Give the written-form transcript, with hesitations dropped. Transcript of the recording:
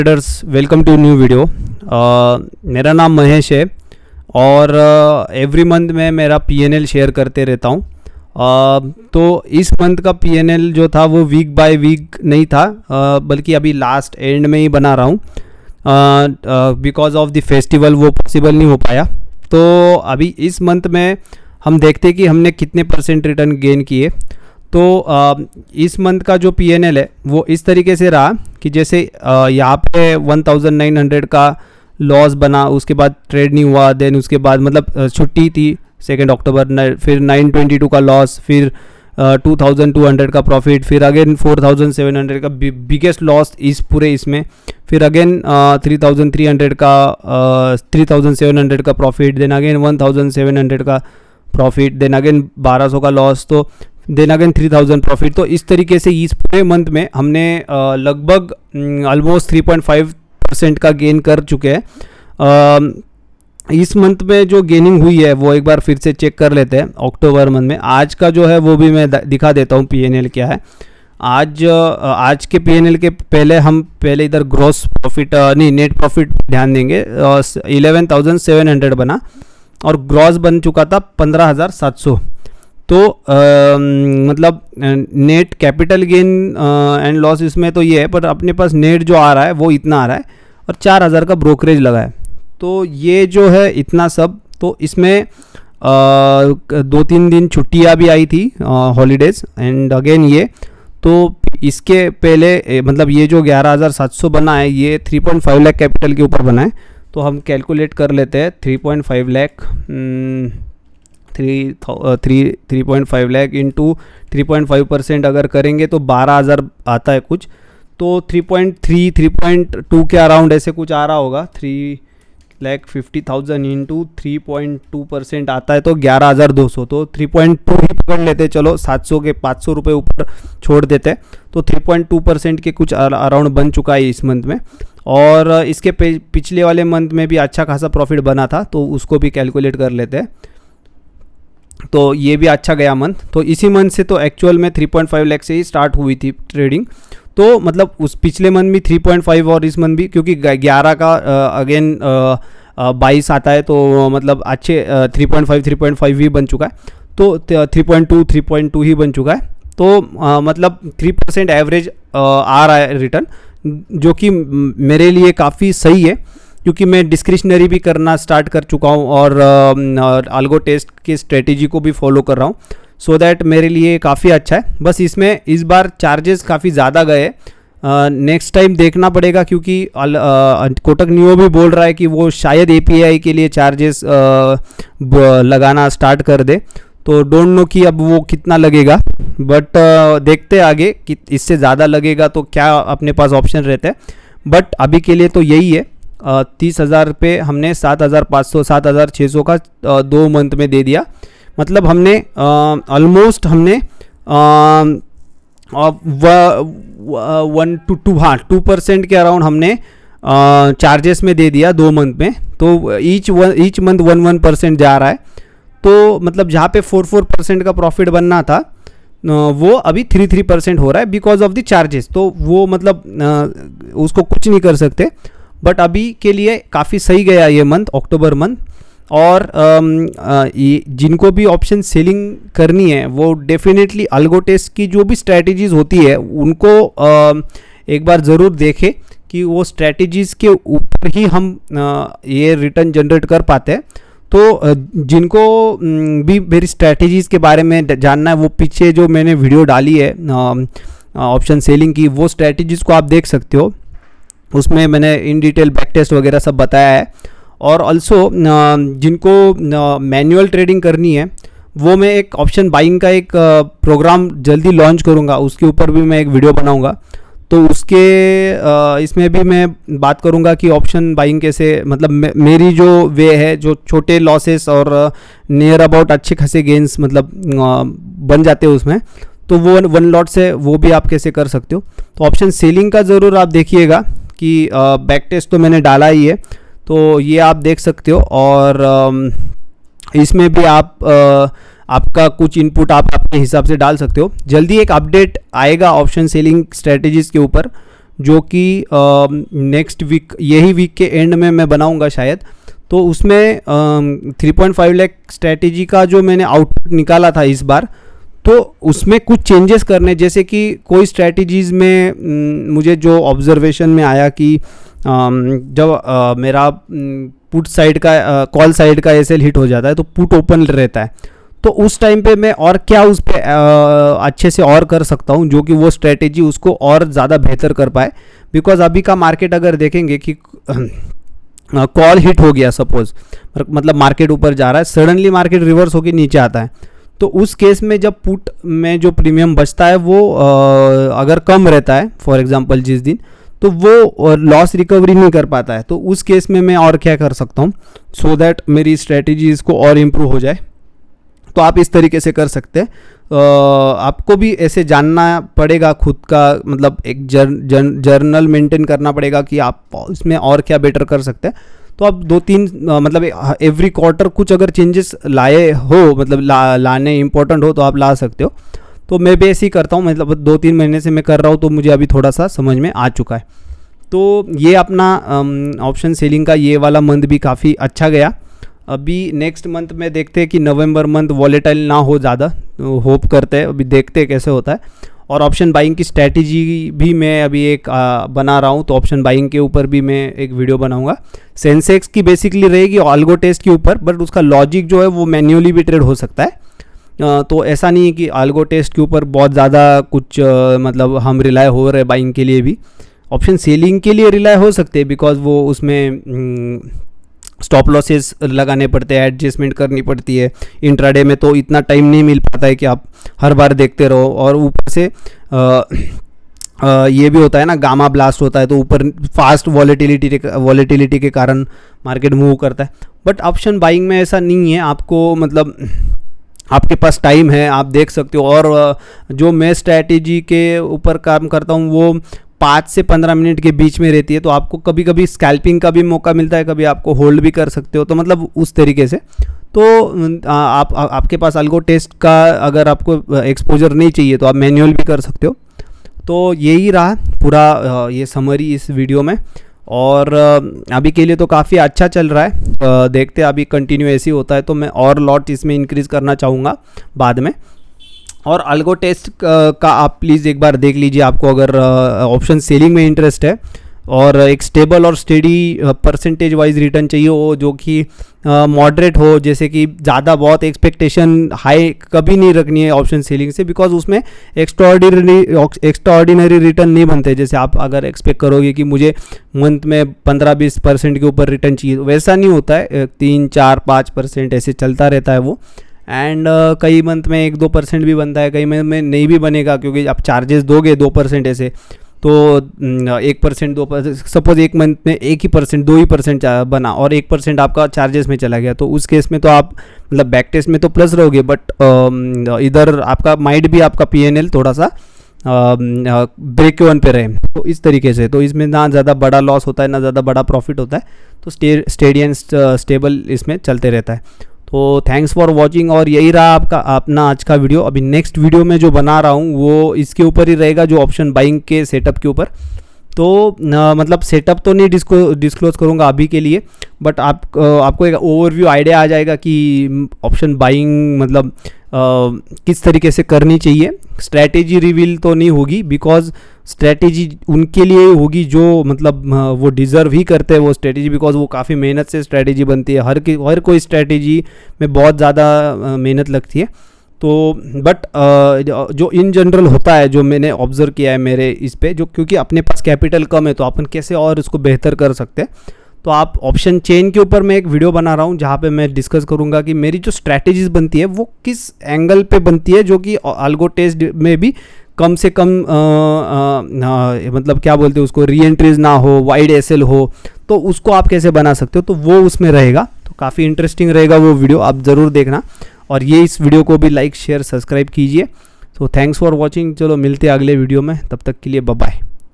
Traders, welcome to new video. मेरा नाम महेश है और एवरी मंथ में मेरा पीएनएल शेयर करते रहता हूँ। तो इस मंथ का पीएनएल जो था वो वीक बाय वीक नहीं था, बल्कि अभी लास्ट एंड में ही बना रहा हूँ। बिकॉज ऑफ द फेस्टिवल वो पॉसिबल नहीं हो पाया। तो अभी इस मंथ में हम देखते कि हमने कितने % रिटर्न गेन किए। तो इस मंथ का जो पीएनएल है वो इस तरीके से रहा कि जैसे यहाँ पे 1900 का लॉस बना, उसके बाद ट्रेड नहीं हुआ, देन उसके बाद मतलब छुट्टी थी 2 अक्टूबर, फिर 922 का लॉस, फिर 2200 का प्रॉफिट, फिर अगेन 4700 का बिगेस्ट लॉस इस पूरे इसमें, फिर अगेन 3300 का 3700 का प्रॉफिट, देन अगेन 1700 का प्रॉफिट, देन अगेन 1200 का लॉस, तो देन अगेन 3000 प्रॉफिट। तो इस तरीके से इस पूरे मंथ में हमने लगभग ऑलमोस्ट 3.5% का गेन कर चुके हैं। इस मंथ में जो गेनिंग हुई है वो एक बार फिर से चेक कर लेते हैं अक्टूबर मंथ में। आज का जो है वो भी मैं दिखा देता हूँ पीएनएल क्या है। आज के पीएनएल के पहले हम इधर ग्रॉस प्रॉफिट नहीं नेट प्रॉफिट ध्यान देंगे। 11,700 बना और ग्रॉस बन चुका था 15,700। तो मतलब net capital gain and loss इसमें तो ये है, पर अपने पास नेट जो आ रहा है वो इतना आ रहा है और 4,000 का ब्रोकरेज लगा है। तो ये जो है इतना सब, तो इसमें 2-3 दिन छुट्टियाँ भी आई थी, हॉलीडेज़ एंड अगेन ये। तो इसके पहले मतलब ये जो 11,700 बना है ये 3.5 लाख कैपिटल के ऊपर बना है। तो हम कैलकुलेट कर लेते हैं 3.5 लाख 3.5 लाख इंटू 3.5% अगर करेंगे तो 12,000 आता है कुछ। तो 3.2 के अराउंड ऐसे कुछ आ रहा होगा। 3,50,000 इंटू 3.2% आता है तो 11,200। तो 3.2 ही पकड़ लेते, चलो 700 के 500 रुपये ऊपर छोड़ देते। तो 3.2% के कुछ अराउंड बन चुका है इस मंथ में। और इसके पिछले वाले मंथ में भी अच्छा खासा प्रॉफिट बना था, तो उसको भी कैलकुलेट कर लेते हैं। तो ये भी अच्छा गया मंथ। तो इसी मंथ से तो एक्चुअल में 3.5 लाख से ही स्टार्ट हुई थी ट्रेडिंग। तो मतलब उस पिछले मंथ भी 3.5 और इस मंथ भी, क्योंकि 11 का अगेन 22 आता है, तो मतलब अच्छे 3.5 ही बन चुका है। तो 3.2 ही बन चुका है। तो मतलब 3% एवरेज आ रहा है रिटर्न, जो कि मेरे लिए काफ़ी सही है, क्योंकि मैं डिस्क्रिशनरी भी करना स्टार्ट कर चुका हूँ और अल्गो टेस्ट की स्ट्रेटेजी को भी फॉलो कर रहा हूँ। सो दैट मेरे लिए काफ़ी अच्छा है। बस इसमें इस बार चार्जेस काफ़ी ज़्यादा गए। नेक्स्ट टाइम देखना पड़ेगा, क्योंकि कोटक नियो भी बोल रहा है कि वो शायद एपीआई के लिए चार्जेस लगाना स्टार्ट कर दे। तो डोंट नो कि अब वो कितना लगेगा, बट देखते आगे कि इससे ज़्यादा लगेगा तो क्या अपने पास ऑप्शन रहते हैं। बट अभी के लिए तो यही है। 30,000 पे हमने 7,500 7,600 का 2 मंथ में दे दिया। मतलब हमने ऑलमोस्ट हमने 2% के अराउंड हमने चार्जेस में दे दिया 2 मंथ में। तो ईच मंथ 1% जा रहा है। तो मतलब जहाँ पे 4% का प्रॉफिट बनना था वो अभी 3% हो रहा है बिकॉज ऑफ द चार्जेस। तो वो मतलब उसको कुछ नहीं कर सकते। बट अभी के लिए काफ़ी सही गया ये मंथ, अक्टूबर मंथ। और जिनको भी ऑप्शन सेलिंग करनी है वो डेफिनेटली अल्गो टेस्ट की जो भी स्ट्रैटेजीज़ होती है उनको एक बार ज़रूर देखें कि वो स्ट्रैटेजीज़ के ऊपर ही हम ये रिटर्न जनरेट कर पाते हैं। तो जिनको भी मेरी स्ट्रैटेजीज़ के बारे में जानना है, वो पीछे जो मैंने वीडियो डाली है ऑप्शन सेलिंग की, वो स्ट्रैटेजीज़ को आप देख सकते हो। उसमें मैंने इन डिटेल बैक टेस्ट वगैरह सब बताया है। और ऑल्सो जिनको मैनुअल ट्रेडिंग करनी है वो मैं एक ऑप्शन बाइंग का एक प्रोग्राम जल्दी लॉन्च करूँगा, उसके ऊपर भी मैं एक वीडियो बनाऊँगा। तो उसके इसमें भी मैं बात करूँगा कि ऑप्शन बाइंग कैसे, मतलब मेरी जो वे है, जो छोटे लॉसेस और नियर अबाउट अच्छे खासे गेंस मतलब बन जाते हैं उसमें, तो वो 1 लॉट से वो भी आप कैसे कर सकते हो। तो ऑप्शन सेलिंग का ज़रूर आप देखिएगा कि बैक टेस्ट तो मैंने डाला ही है, तो ये आप देख सकते हो। और इसमें भी आपका कुछ इनपुट आप अपने हिसाब से डाल सकते हो। जल्दी एक अपडेट आएगा ऑप्शन सेलिंग स्ट्रेटेजीज़ के ऊपर, जो कि नेक्स्ट वीक, यही वीक के एंड में मैं बनाऊंगा शायद। तो उसमें 3.5 लाख स्ट्रैटेजी का जो मैंने आउटपुट निकाला था इस बार, तो उसमें कुछ चेंजेस करने, जैसे कि कोई स्ट्रैटेजीज़ में मुझे जो ऑब्जर्वेशन में आया कि जब मेरा पुट साइड का कॉल साइड का एसएल हिट हो जाता है तो पुट ओपन रहता है, तो उस टाइम पे मैं और क्या उस पर अच्छे से और कर सकता हूँ जो कि वो स्ट्रैटेजी उसको और ज़्यादा बेहतर कर पाए। बिकॉज अभी का मार्केट अगर देखेंगे कि कॉल हिट हो गया सपोज, मतलब मार्केट ऊपर जा रहा है, सडनली मार्केट रिवर्स होकर नीचे आता है, तो उस केस में जब पुट में जो प्रीमियम बचता है वो अगर कम रहता है फॉर एग्जांपल जिस दिन, तो वो लॉस रिकवरी नहीं कर पाता है। तो उस केस में मैं और क्या कर सकता हूँ सो दैट मेरी स्ट्रैटेजी इसको और इम्प्रूव हो जाए। तो आप इस तरीके से कर सकते हैं। आपको भी ऐसे जानना पड़ेगा खुद का, मतलब एक जर्नल मेंटेन करना पड़ेगा कि आप इसमें और क्या बेटर कर सकते हैं। तो आप 2-3 मतलब एवरी क्वार्टर कुछ अगर चेंजेस लाए हो, मतलब लाने इम्पोर्टेंट हो तो आप ला सकते हो। तो मैं भी ऐसे ही करता हूँ, मतलब 2-3 महीने से मैं कर रहा हूँ, तो मुझे अभी थोड़ा सा समझ में आ चुका है। तो ये अपना ऑप्शन सेलिंग का ये वाला मंथ भी काफ़ी अच्छा गया। अभी नेक्स्ट मंथ में देखते हैं कि नवंबर मंथ वॉलेटाइल ना हो ज़्यादा, तो होप करते हैं, अभी देखते हैं कैसे होता है। और ऑप्शन बाइंग की स्ट्रैटेजी भी मैं अभी एक बना रहा हूँ, तो ऑप्शन बाइंग के ऊपर भी मैं एक वीडियो बनाऊंगा। सेंसेक्स की बेसिकली रहेगी अल्गो टेस्ट के ऊपर, बट उसका लॉजिक जो है वो मैन्युअली भी ट्रेड हो सकता है। तो ऐसा नहीं है कि अल्गो टेस्ट के ऊपर बहुत ज़्यादा कुछ मतलब हम रिलाय हो रहे बाइंग के लिए भी। ऑप्शन सेलिंग के लिए रिलाय हो सकते हैं, बिकॉज वो उसमें स्टॉप लॉसेस लगाने पड़ते हैं, एडजस्टमेंट करनी पड़ती है। इंट्राडे में तो इतना टाइम नहीं मिल पाता है कि आप हर बार देखते रहो, और ऊपर से ये भी होता है ना, गामा ब्लास्ट होता है, तो ऊपर फास्ट वॉलेटिलिटी के कारण मार्केट मूव करता है। बट ऑप्शन बाइंग में ऐसा नहीं है, आपको मतलब आपके पास टाइम है, आप देख सकते हो। और जो मैं स्ट्रैटेजी के ऊपर काम करता हूँ वो 5 से 15 मिनट के बीच में रहती है, तो आपको कभी कभी स्कैल्पिंग का भी मौका मिलता है, कभी आपको होल्ड भी कर सकते हो। तो मतलब उस तरीके से तो आपके पास अल्गो टेस्ट का अगर आपको एक्सपोजर नहीं चाहिए तो आप मैन्युअल भी कर सकते हो। तो यही रहा पूरा ये समरी इस वीडियो में, और अभी के लिए तो काफ़ी अच्छा चल रहा है। देखते अभी कंटिन्यू ऐसे ही होता है तो मैं और लॉट इसमें इंक्रीज़ करना चाहूँगा बाद में। और अल्गो टेस्ट का आप प्लीज़ एक बार देख लीजिए, आपको अगर ऑप्शन सेलिंग में इंटरेस्ट है और एक स्टेबल और स्टेडी परसेंटेज वाइज रिटर्न चाहिए हो, जो कि मॉडरेट हो, जैसे कि ज़्यादा बहुत एक्सपेक्टेशन हाई कभी नहीं रखनी है ऑप्शन सेलिंग से, बिकॉज उसमें एक्स्ट्राऑर्डिनरी रिटर्न नहीं बनते। जैसे आप अगर एक्सपेक्ट करोगे कि मुझे मंथ में 15-20% के ऊपर रिटर्न चाहिए, वैसा नहीं होता है। 3-4-5% ऐसे चलता रहता है वो। एंड कई मंथ में 1-2% भी बनता है, कई मंथ में नहीं भी बनेगा, क्योंकि आप चार्जेस दोगे 2% ऐसे, तो 1% 2%, सपोज एक मंथ में 1% 2% बना और 1% आपका चार्जेस में चला गया, तो उस केस में तो आप मतलब बैक टेस्ट में तो प्लस रहोगे, बट इधर आपका माइंड भी आपका PNL थोड़ा सा ब्रेक इवन पे रहे। तो इस तरीके से तो इसमें ना ज़्यादा बड़ा लॉस होता है ना ज़्यादा बड़ा प्रॉफिट होता है, तो स्टेडी एंड स्टेबल इसमें चलते रहता है। तो थैंक्स फॉर वॉचिंग, और यही रहा आपका अपना आज का वीडियो। अभी नेक्स्ट वीडियो में जो बना रहा हूँ वो इसके ऊपर ही रहेगा, जो ऑप्शन बाइंग के सेटअप के ऊपर। तो मतलब सेटअप तो नहीं डिस्क्लोज करूँगा अभी के लिए, बट आपको एक ओवरव्यू आइडिया आ जाएगा कि ऑप्शन बाइंग मतलब किस तरीके से करनी चाहिए। स्ट्रैटेजी रिवील तो नहीं होगी, बिकॉज स्ट्रैटेजी उनके लिए होगी जो मतलब वो डिज़र्व ही करते हैं वो स्ट्रैटेजी, बिकॉज वो काफ़ी मेहनत से स्ट्रैटेजी बनती है। हर कोई स्ट्रैटेजी में बहुत ज़्यादा मेहनत लगती है। तो बट जो इन जनरल होता है, जो मैंने ऑब्जर्व किया है मेरे इस पे, जो क्योंकि अपने पास कैपिटल कम है तो अपन कैसे और इसको बेहतर कर सकते हैं। तो आप ऑप्शन चेन के ऊपर मैं एक वीडियो बना रहा हूँ जहाँ पे मैं डिस्कस करूँगा कि मेरी जो स्ट्रैटेजीज बनती है वो किस एंगल पे बनती है, जो कि अल्गो टेस्ट में भी कम से कम मतलब क्या बोलते हैं उसको, री एंट्रीज ना हो, वाइड एसएल हो, तो उसको आप कैसे बना सकते हो, तो वो उसमें रहेगा। तो काफ़ी इंटरेस्टिंग रहेगा वो वीडियो, आप ज़रूर देखना। और ये इस वीडियो को भी लाइक शेयर सब्सक्राइब कीजिए। तो थैंक्स फॉर वॉचिंग, चलो मिलते हैं अगले वीडियो में, तब तक के लिए बाय बाय।